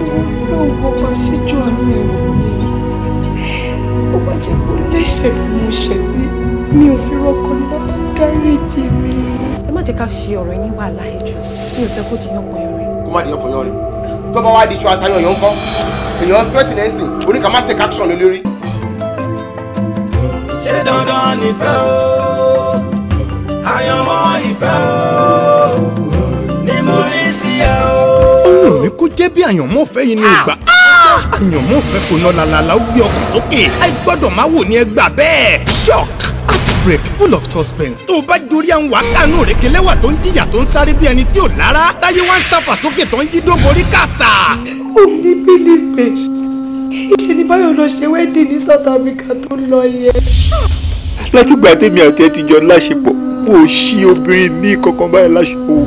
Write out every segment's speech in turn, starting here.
Ọlọ́run bá ṣíjú àánú ẹ̀rọ mi. Ó bá jẹ́ kó lẹ́ṣẹ̀ tí mo ṣẹ̀ tí mi ò fi rọ́kọ̀ ní bàbá dáríjì mi. Ẹ má jẹ́ ká ṣe ọ̀rọ̀ yín wàhálà ẹ̀jọ̀. Mi ò fẹ́ kó di yánpọ̀ yánrin. Kó má di yánpọ̀ yánrin. Tó bá wá di iṣu àtayọ̀ yọ̀ ń kọ́. Èèyàn threaten ẹ̀sìn, oníkà má take action lórí. Ṣé dandan nífẹ̀ o? Ayanmo Ife o. Ni mo rí sí ẹ o. Ohun mi kò jẹ́ bí Ayanmo Ife yìí ní ìgbà. Ayanmo Ife kò ná làlàlà ó gbé ọkàn sókè. Àìgbọ́dọ̀ máa wò ní ẹgbà bẹ́ẹ̀. Shock, heartbreak, full of suspense. Tó o bá dorí àwọn wákàánú òrékelẹ́wà tó ń jìyà tó ń sáré bí ẹni tí ò lára. Táyé wá ń tàfà sókè tó ń yí dóborí kàsà. Ó ní bílíìpé. Ìṣe ni Báyọ̀ lọ ṣe wedding ní South Africa tó lọ yẹ. Látìgbà tèmi àti ẹ ti jọ láṣepọ̀, mo ò ṣí obìnrin ní kankan báyìí láṣepọ̀.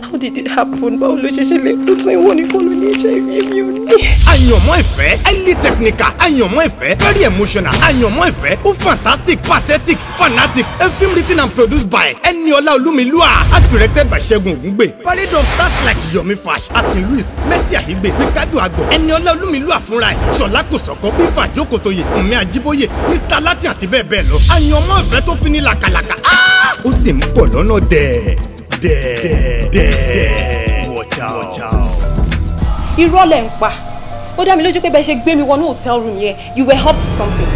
How did it happen? Báwo ló ṣe ṣẹlẹ̀? Tó tún ìwọ nìkan ló ní HIV mi ò ní. Ayanmo Ife, highly technical. Ayanmo Ife, very emotional. Ayanmo Ife, ó fantastic, pathetic, fanatic. A film written and produced by Eniola Olumilua. As directed by Segun Ogungbe. Parade of stars like Yomi Fash, Akin Louis, Mercy Ahigbe, Ricardo Agbo. Eniola Olumilua fúnra ẹ̀. Ṣọlá Kòsọ́kọ́, Bífà Jókòtóyè, Wùnmí Ajíbóyè, Mr. Latin àti bẹ́ẹ̀ bẹ́ẹ̀ lọ. Ayanmo Ife tó fi ní làkàlàkà. Ó sì ń bọ̀ lọ́nà dẹ̀. Watch out. Irọ́ lẹ̀ ń pa. Ó dá mi lójú pé bẹ́ẹ̀ ṣe gbé mi wọnú hotel room yẹn, you were up to something.